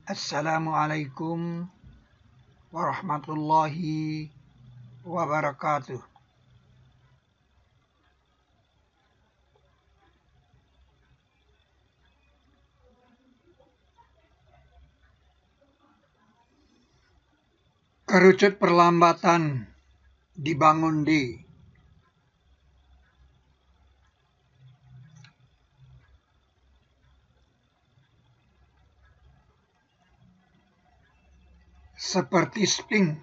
Assalamualaikum warahmatullahi wabarakatuh. Kerucut perlambatan dibangun di seperti spling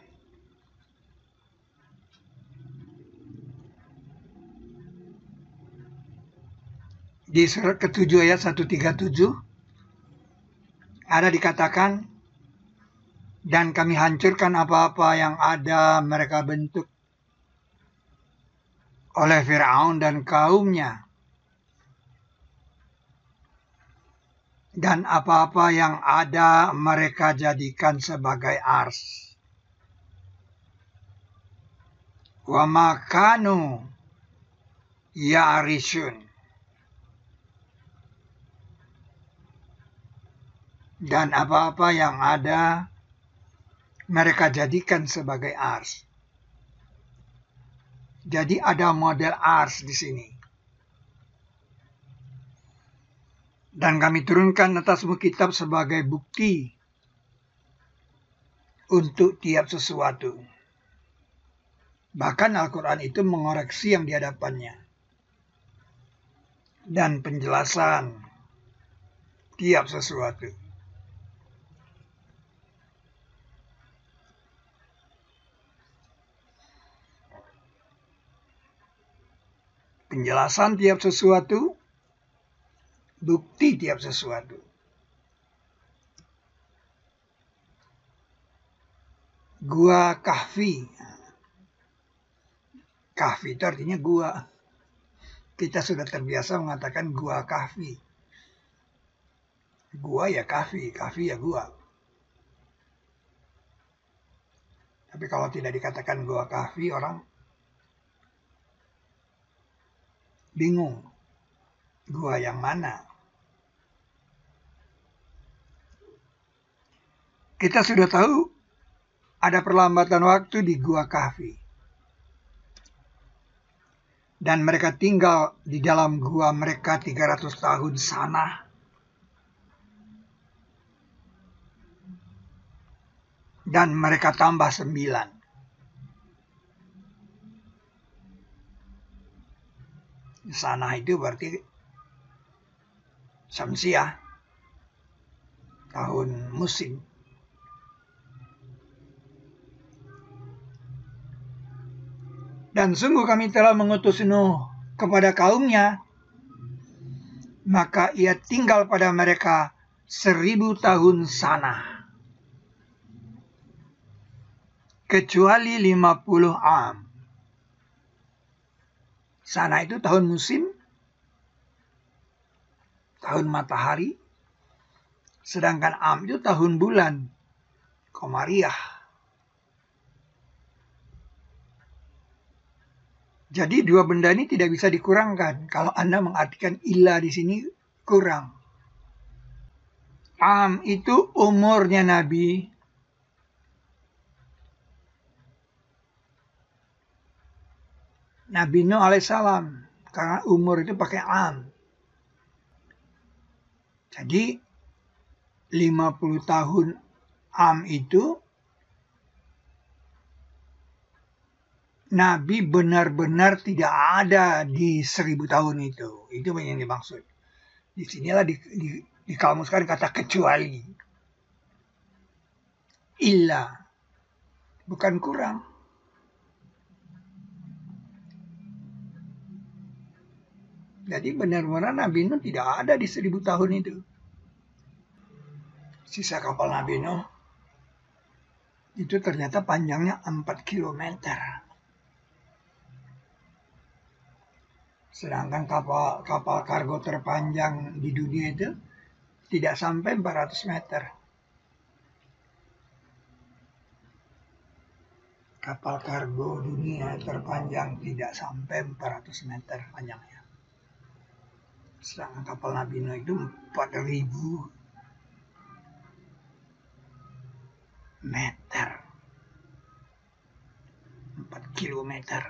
di surat ke-7 ayat 137 ada dikatakan, dan kami hancurkan apa-apa yang ada mereka bentuk oleh Firaun dan kaumnya, dan apa-apa yang ada mereka jadikan sebagai ars. Wa makanu ya'rishun, dan apa-apa yang ada mereka jadikan sebagai ars. Jadi ada model ars di sini. Dan kami turunkan atasmu kitab sebagai bukti untuk tiap sesuatu. Bahkan Al-Quran itu mengoreksi yang di hadapannya. Dan penjelasan tiap sesuatu. Penjelasan tiap sesuatu, bukti tiap sesuatu. Gua Kahfi. Kahfi itu artinya gua. Kita sudah terbiasa mengatakan gua Kahfi. Gua ya Kahfi, Kahfi ya gua. Tapi kalau tidak dikatakan gua Kahfi, orang bingung. Gua yang mana? Kita sudah tahu ada perlambatan waktu di Gua Kahfi. Dan mereka tinggal di dalam gua mereka 300 tahun sana. Dan mereka tambah 9. Sana itu berarti Syamsiah, tahun musim. Dan sungguh kami telah mengutus Nuh kepada kaumnya, maka ia tinggal pada mereka 1000 tahun sana, kecuali 50 am. Sana itu tahun musim, tahun matahari, sedangkan am itu tahun bulan, Komariah. Jadi dua benda ini tidak bisa dikurangkan. Kalau Anda mengartikan illa di sini kurang. Am itu umurnya Nabi Nuh alaihissalam, karena umur itu pakai am. Jadi 50 tahun am itu Nabi benar-benar tidak ada di 1000 tahun itu. Itu yang dimaksud. Di sinilah dikamuskan kata kecuali. Illa. Bukan kurang. Jadi benar-benar Nabi Nuh tidak ada di 1000 tahun itu. Sisa kapal Nabi Nuh itu ternyata panjangnya 4 kilometer. Sedangkan kapal kargo terpanjang di dunia itu tidak sampai 400 meter. Kapal kargo dunia terpanjang tidak sampai 400 meter panjangnya. Sedangkan kapal Nabi Nuh itu 4000. meter. 4 kilometer.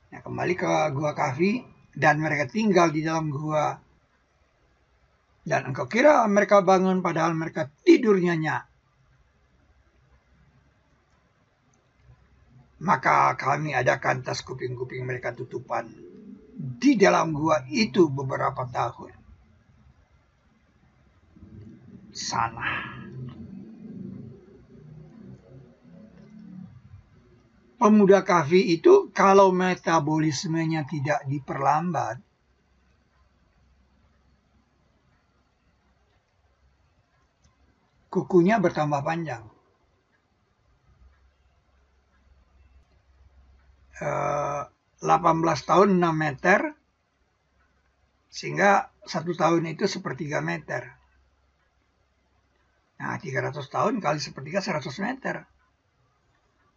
Nah, kembali ke Gua Kahfi, dan mereka tinggal di dalam gua. Dan engkau kira mereka bangun padahal mereka tidur nyenyak. Maka kami adakan tas kuping-kuping mereka tutupan di dalam gua itu beberapa tahun. Salah. Pemuda Kahfi itu kalau metabolismenya tidak diperlambat, kukunya bertambah panjang. 18 tahun 6 meter, sehingga 1 tahun itu 1/3 meter. Nah, 300 tahun kali 1/3 100 meter.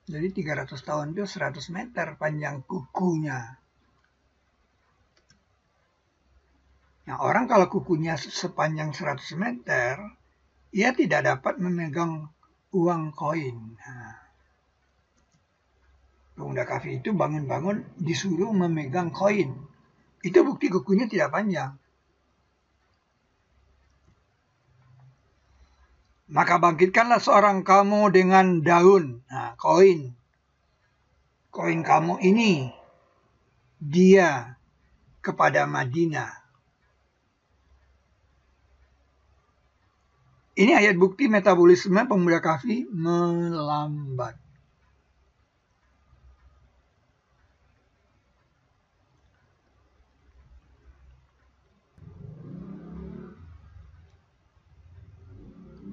Jadi 300 tahun itu 100 meter panjang kukunya. Nah, orang kalau kukunya sepanjang 100 meter, ia tidak dapat memegang uang koin. Nah, pemuda Kahfi itu bangun-bangun disuruh memegang koin. Itu bukti kukunya tidak panjang. Maka bangkitkanlah seorang kamu dengan daun. Nah, koin. Koin kamu ini dia kepada Madinah. Ini ayat bukti metabolisme pemuda Kahfi melambat.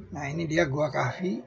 Nah, ini dia Gua Kahfi.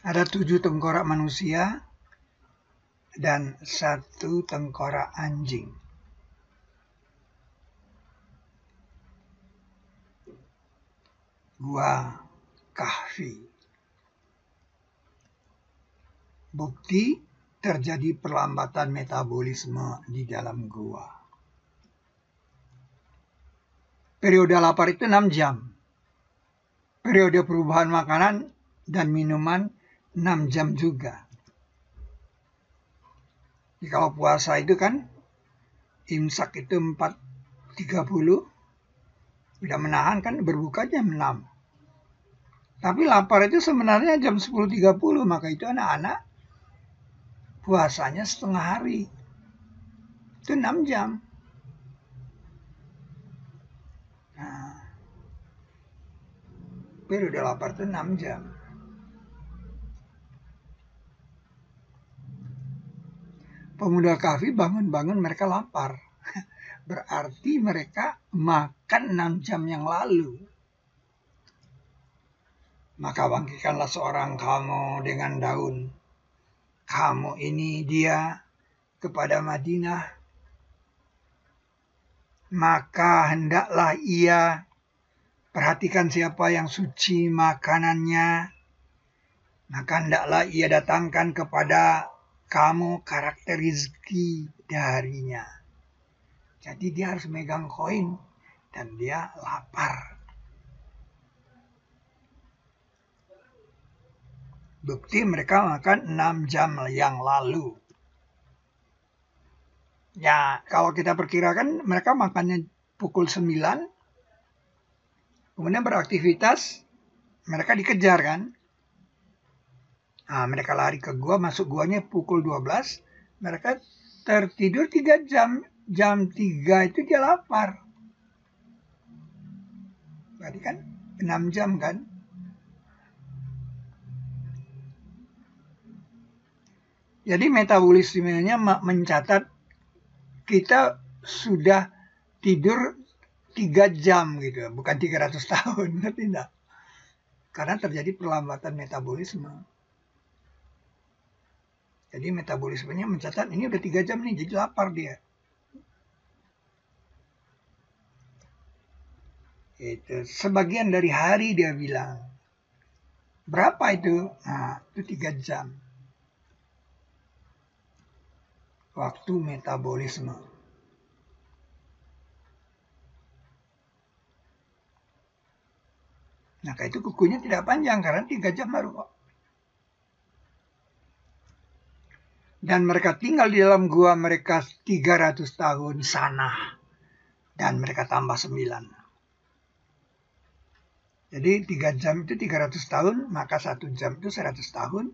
Ada 7 tengkorak manusia dan 1 tengkorak anjing. Gua Kahfi. Bukti terjadi perlambatan metabolisme di dalam gua. Periode lapar itu 6 jam. Periode perubahan makanan dan minuman 6 jam juga. Jadi kalau puasa itu kan imsak itu 4:30, udah menahan kan berbuka jam 6. Tapi lapar itu sebenarnya jam 10:30, maka itu anak-anak puasanya setengah hari. Itu 6 jam. Nah, periode lapar itu 6 jam. Pemuda Kahfi bangun-bangun mereka lapar. Berarti mereka makan 6 jam yang lalu. Maka bangkitkanlah seorang kamu dengan daun. Kamu ini dia kepada Madinah. Maka hendaklah ia perhatikan siapa yang suci makanannya. Maka hendaklah ia datangkan kepada kamu karakter rezeki darinya. Jadi dia harus megang koin dan dia lapar. Bukti mereka makan 6 jam yang lalu. Ya, kalau kita perkirakan mereka makannya pukul 9, kemudian beraktivitas, mereka dikejar kan. Nah, mereka lari ke gua, masuk guanya pukul 12, mereka tertidur 3 jam. Jam 3 itu dia lapar. Berarti kan 6 jam kan. Jadi metabolismenya mencatat kita sudah tidur 3 jam gitu, bukan 300 tahun, ngerti enggak? Karena terjadi perlambatan metabolisme. Jadi metabolismenya mencatat ini udah 3 jam nih, jadi lapar dia. Itu sebagian dari hari dia bilang. Berapa itu? Nah, itu 3 jam. Waktu metabolisme. Nah, itu kukunya tidak panjang karena 3 jam baru kok. Dan mereka tinggal di dalam gua mereka 300 tahun sana. Dan mereka tambah 9. Jadi 3 jam itu 300 tahun, maka 1 jam itu 100 tahun.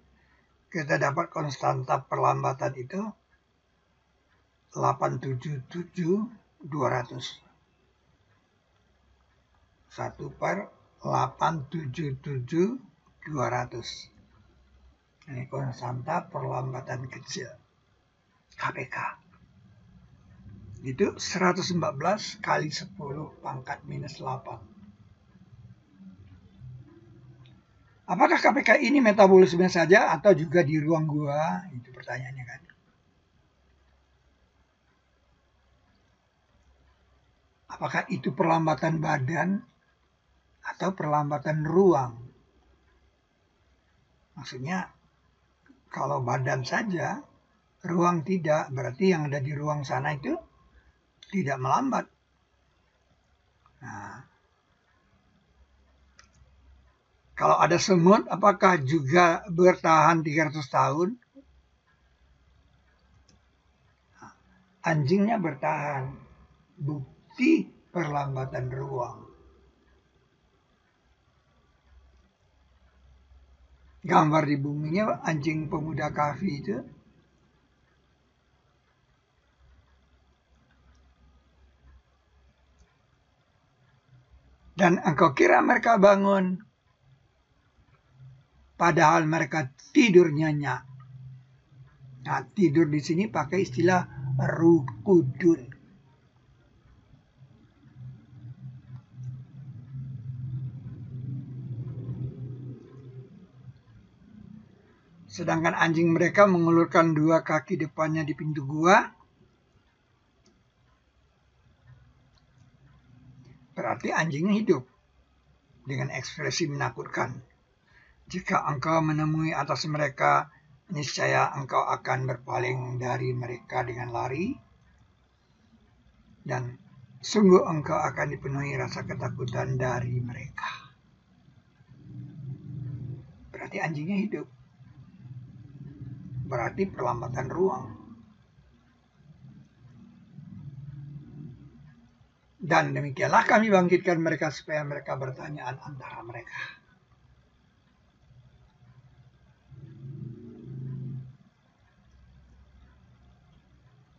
Kita dapat konstanta perlambatan itu 877/200. 1/877/200. Ini konstanta perlambatan kecil. KPK. Itu 114 kali 10 pangkat minus 8. Apakah KPK ini metabolisme saja atau juga di ruang gua? Itu pertanyaannya kan. Apakah itu perlambatan badan atau perlambatan ruang? Maksudnya kalau badan saja, ruang tidak, berarti yang ada di ruang sana itu tidak melambat. Nah, kalau ada semut, apakah juga bertahan 300 tahun? Nah, anjingnya bertahan. Bukti perlambatan ruang. Gambar di buminya anjing pemuda kahfi itu. Dan engkau kira mereka bangun, padahal mereka tidur nyenyak. Nah, tidur di sini pakai istilah rukudun. Sedangkan anjing mereka mengulurkan 2 kaki depannya di pintu gua. Berarti anjingnya hidup dengan ekspresi menakutkan. Jika engkau menemui atas mereka, niscaya engkau akan berpaling dari mereka dengan lari. Dan sungguh engkau akan dipenuhi rasa ketakutan dari mereka. Berarti anjingnya hidup. Berarti perlambatan ruang. Dan demikianlah kami bangkitkan mereka supaya mereka bertanyaan antara mereka.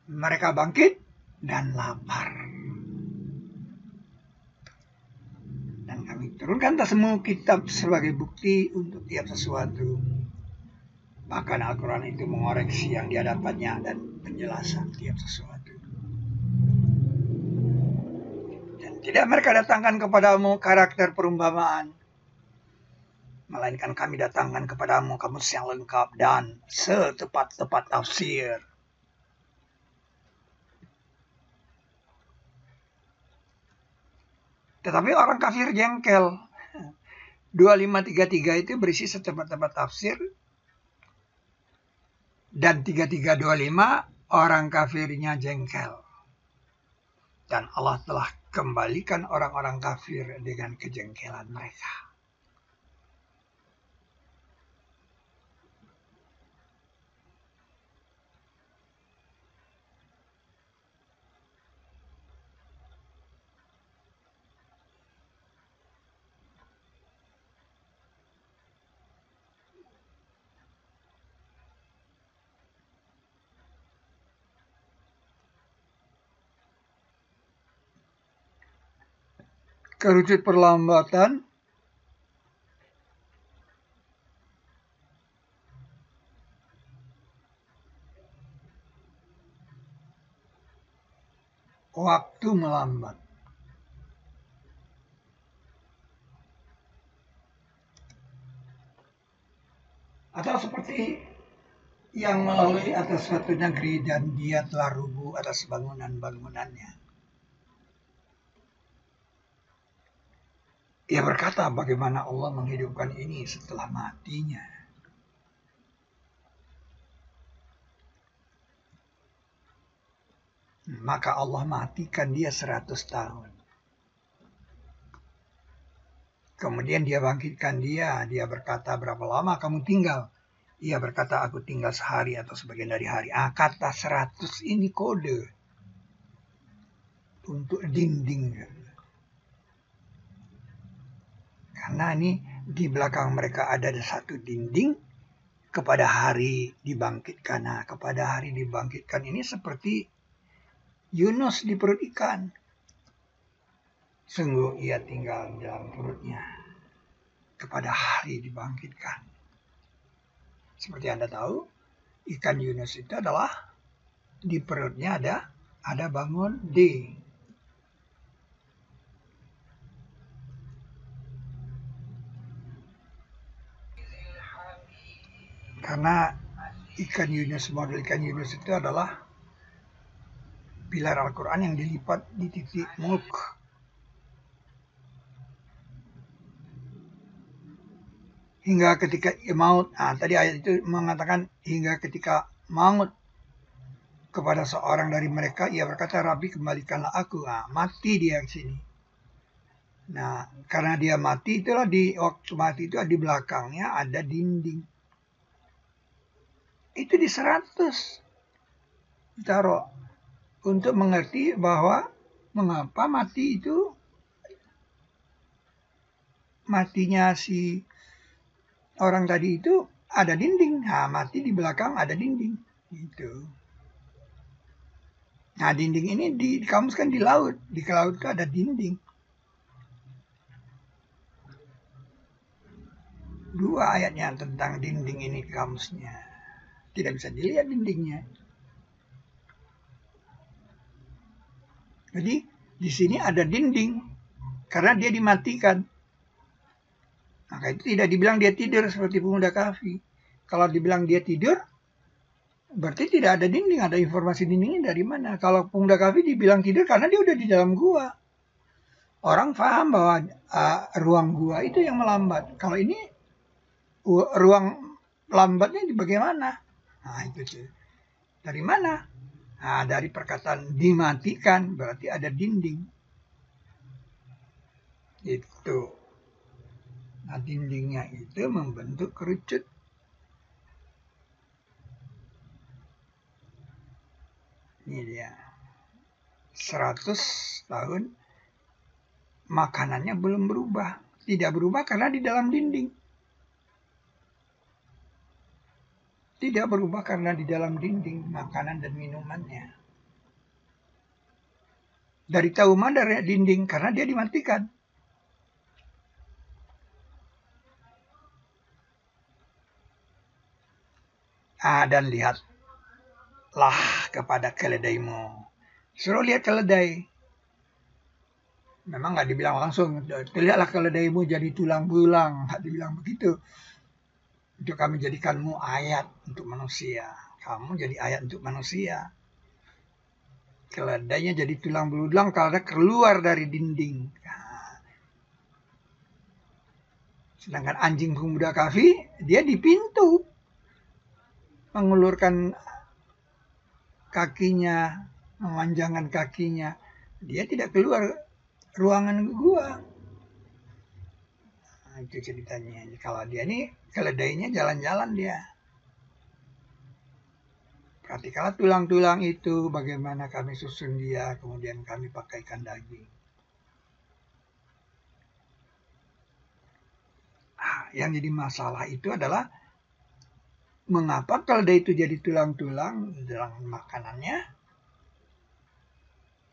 Mereka bangkit dan lapar. Dan kami turunkan semua kitab sebagai bukti untuk tiap sesuatu. Bahkan Al-Quran itu mengoreksi yang di hadapannya dan penjelasan tiap sesuatu. Dan tidak mereka datangkan kepadamu karakter perumpamaan, melainkan kami datangkan kepadamu kamus yang lengkap dan setepat-tepat tafsir. Tetapi orang kafir jengkel. 2533 itu berisi setepat-tepat tafsir. Dan 3325 orang kafirnya jengkel. Dan Allah telah kembalikan orang-orang kafir dengan kejengkelan mereka. Kerucut perlambatan waktu melambat. Atau seperti yang melalui atas suatu negeri dan dia telah rubuh atas bangunan-bangunannya. Ia berkata, bagaimana Allah menghidupkan ini setelah matinya. Maka Allah matikan dia 100 tahun. Kemudian dia bangkitkan dia berkata, berapa lama kamu tinggal? Ia berkata, aku tinggal sehari atau sebagian dari hari. Kata 100 ini kode untuk dinding. Karena ini di belakang mereka ada satu dinding kepada hari dibangkitkan. Nah, kepada hari dibangkitkan ini seperti Yunus di perut ikan. Sungguh ia tinggal di dalam perutnya kepada hari dibangkitkan. Seperti Anda tahu, ikan Yunus itu adalah di perutnya ada bangun D. Karena ikan Yunus, model ikan Yunus itu adalah pilar Al-Quran yang dilipat di titik mulk. Hingga ketika maut, tadi ayat itu mengatakan hingga ketika maut kepada seorang dari mereka, ia berkata, Rabbi kembalikanlah aku. Mati dia di sini. Nah, karena dia mati, itulah di waktu mati itu di belakangnya ada dinding. Itu di 100 ditaruh untuk mengerti bahwa mengapa mati itu matinya si orang tadi itu ada dinding. Mati di belakang ada dinding. Gitu. Nah, dinding ini dikamuskan di laut. Di laut itu ada dinding. 2 ayatnya tentang dinding ini kamusnya. Tidak bisa dilihat dindingnya. Jadi di sini ada dinding karena dia dimatikan. Maka itu tidak dibilang dia tidur seperti pemuda kahfi. Kalau dibilang dia tidur, berarti tidak ada dinding. Ada informasi dindingnya dari mana? Kalau pemuda kahfi dibilang tidur karena dia udah di dalam gua. Orang paham bahwa ruang gua itu yang melambat. Kalau ini ruang lambatnya bagaimana? Itu dari mana? Dari perkataan dimatikan berarti ada dinding. Itu. Dindingnya itu membentuk kerucut. Ini dia. 100 tahun makanannya belum berubah. Tidak berubah karena di dalam dinding. Tidak berubah karena di dalam dinding makanan dan minumannya. Dari tahu madar ya dinding karena dia dimatikan. Dan lihatlah kepada keledaimu. Suruh lihat keledai. Memang nggak dibilang langsung. Lihatlah keledaimu jadi tulang belulang. Nggak dibilang begitu. Untuk kami jadikanmu ayat untuk manusia. Kamu jadi ayat untuk manusia. Keledainya jadi tulang belulang karena keluar dari dinding. Sedangkan anjing pemuda kahfi, dia di pintu. Mengulurkan kakinya, memanjangkan kakinya. Dia tidak keluar ruangan gua. Itu ceritanya. Kalau dia nih, keledainya jalan-jalan dia. Perhatikanlah tulang-tulang itu, bagaimana kami susun dia, kemudian kami pakaikan daging. Yang jadi masalah itu adalah mengapa keledai itu jadi tulang-tulang dalam makanannya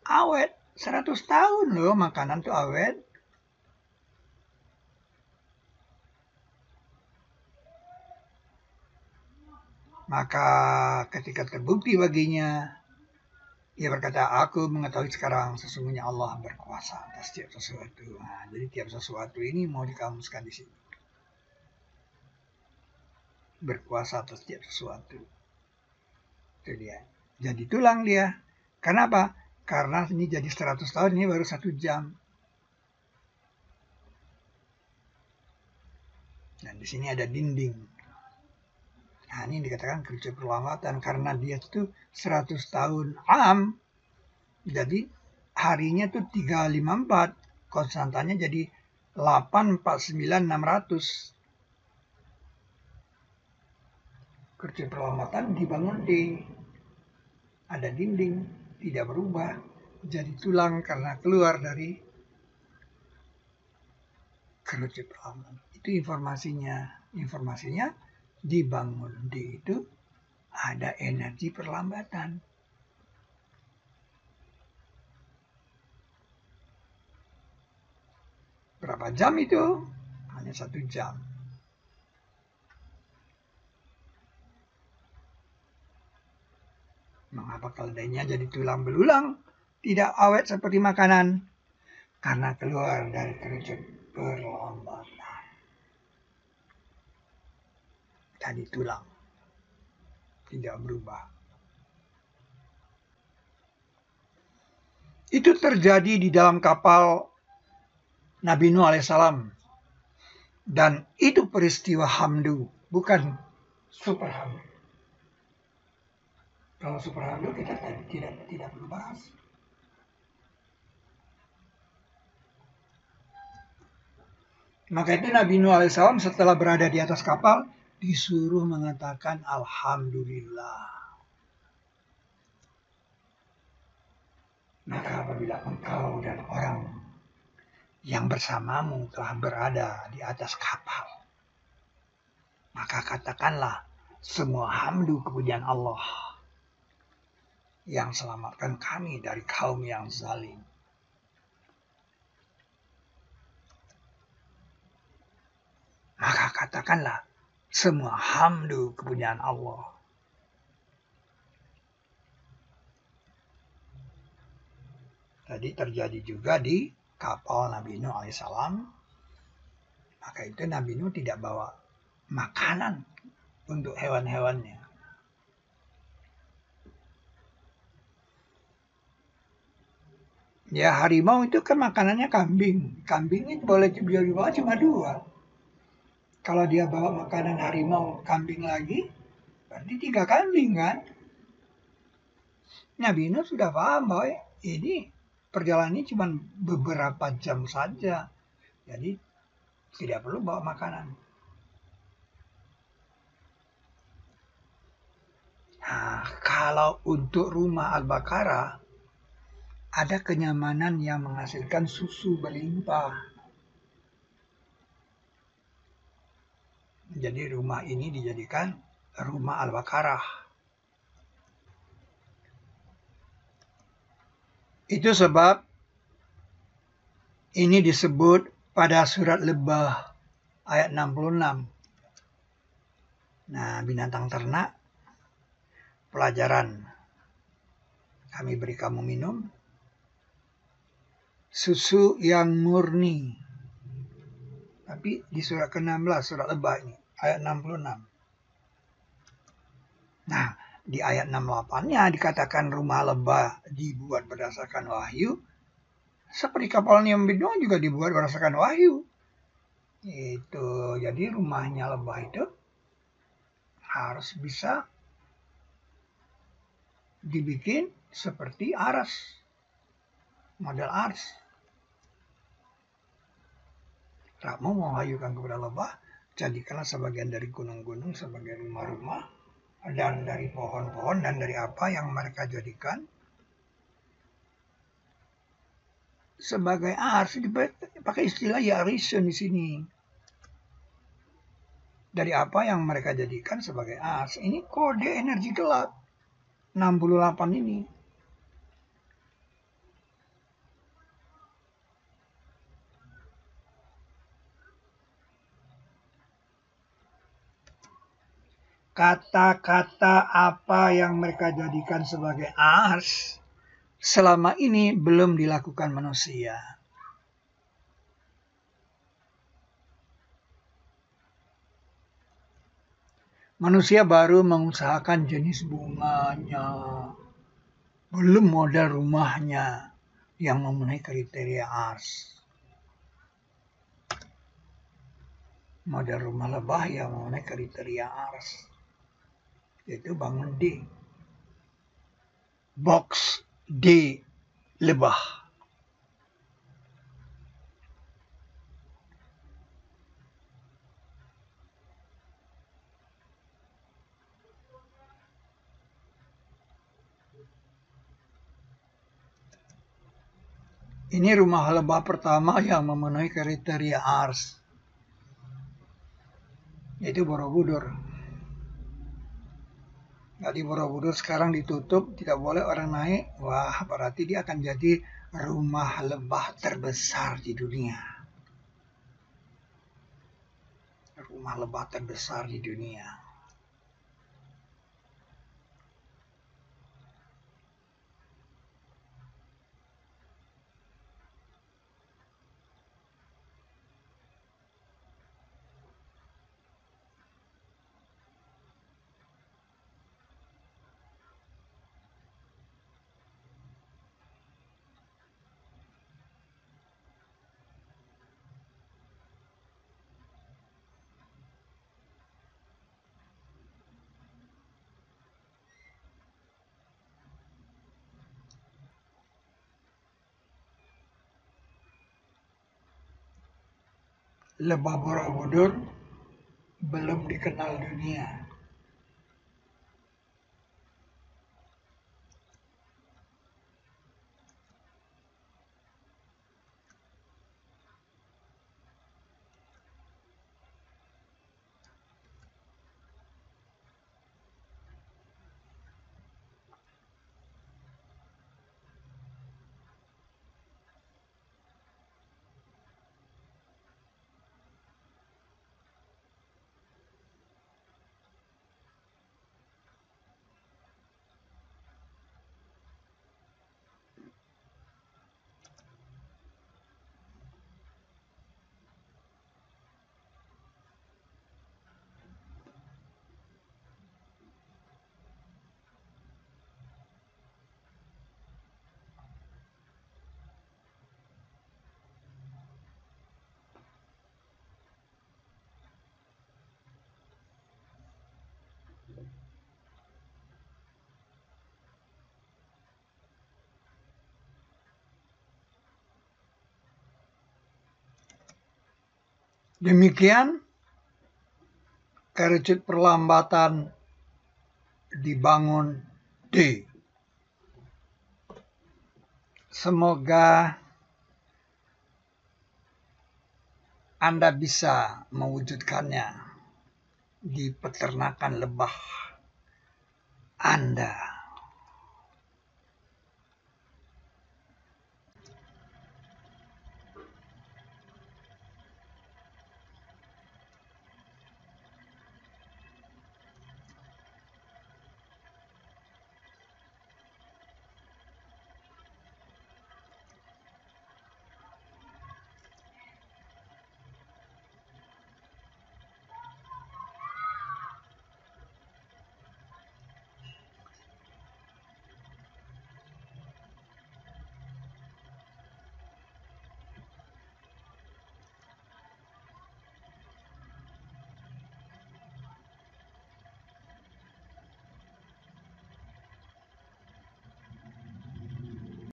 awet. 100 tahun loh makanan tuh awet. Maka ketika terbukti baginya, ia berkata, aku mengetahui sekarang sesungguhnya Allah berkuasa atas tiap sesuatu. Jadi tiap sesuatu ini mau dikamuskan di sini. berkuasa atas setiap sesuatu. Itu dia. Jadi tulang dia. Kenapa? Karena ini jadi 100 tahun, ini baru 1 jam. Dan di sini ada dinding. Nah, ini dikatakan kerucut perlambatan karena dia itu 100 tahun am. Jadi harinya tuh 354. Konstantanya jadi 849,600. Kerucut perlambatan dibangun di ada dinding, tidak berubah, jadi tulang karena keluar dari kerucut perlambatan. Itu informasinya. Informasinya dibangun di itu ada energi perlambatan. Berapa jam itu? Hanya 1 jam. Mengapa keledainya jadi tulang belulang? Tidak awet seperti makanan. Karena keluar dari kerucut perlambatan. Jadi tulang. Tidak berubah. Itu terjadi di dalam kapal Nabi Nuh alaihissalam. Dan itu peristiwa hamdu, bukan super hamdu. Kalau super hamdu kita tidak perlu bahas. Maka itu Nabi Nuh alaihissalam setelah berada di atas kapal disuruh mengatakan alhamdulillah. Maka apabila engkau dan orang yang bersamamu telah berada di atas kapal, maka katakanlah semua hamdu kepujian Allah yang selamatkan kami dari kaum yang zalim. Maka katakanlah semua hamdu kepujian Allah. Tadi terjadi juga di kapal Nabi Nuh alaihissalam. Maka itu Nabi Nuh tidak bawa makanan untuk hewan-hewannya. Ya harimau itu kan makanannya kambing. Kambingnya boleh dibawa cuma 2. Kalau dia bawa makanan harimau kambing lagi, berarti 3 kambing kan? Nabi Nuh sudah paham bahwa ini perjalanan ini cuma beberapa jam saja. Jadi tidak perlu bawa makanan. Nah, kalau untuk rumah Al-Baqarah, ada kenyamanan yang menghasilkan susu berlimpah. Jadi rumah ini dijadikan rumah Al-Baqarah. Itu sebab ini disebut pada surat Lebah ayat 66. Nah, binatang ternak, pelajaran. Kami beri kamu minum susu yang murni. Tapi di surat ke-16, surat Lebah ini, ayat 66. Nah, di ayat 68-nya dikatakan rumah lebah dibuat berdasarkan wahyu. Seperti kapal Nabi Nuh juga dibuat berdasarkan wahyu. Itu, jadi rumahnya lebah itu harus bisa dibikin seperti aras. Model aras. Kamu mewahayukan kepada lebah, jadikanlah sebagian dari gunung-gunung sebagai rumah-rumah, dan dari pohon-pohon, dan dari apa yang mereka jadikan sebagai ars. Dipakai istilah yarishun di sini. Dari apa yang mereka jadikan sebagai ars. Ini kode energi gelap 68 ini. Kata-kata apa yang mereka jadikan sebagai ars selama ini belum dilakukan manusia. Manusia baru mengusahakan jenis bunganya, belum model rumahnya yang memenuhi kriteria ARS. Model rumah lebah yang memenuhi kriteria ARS, yaitu bangun D. Box D lebah. Ini rumah lebah pertama yang memenuhi kriteria ARS, yaitu Borobudur. Jadi Borobudur sekarang ditutup, tidak boleh orang naik. Wah, berarti dia akan jadi rumah lebah terbesar di dunia. Rumah lebah terbesar di dunia. Lebah Borobudur belum dikenal dunia. Demikian kerucut perlambatan dibangun D. Semoga Anda bisa mewujudkannya di peternakan lebah Anda.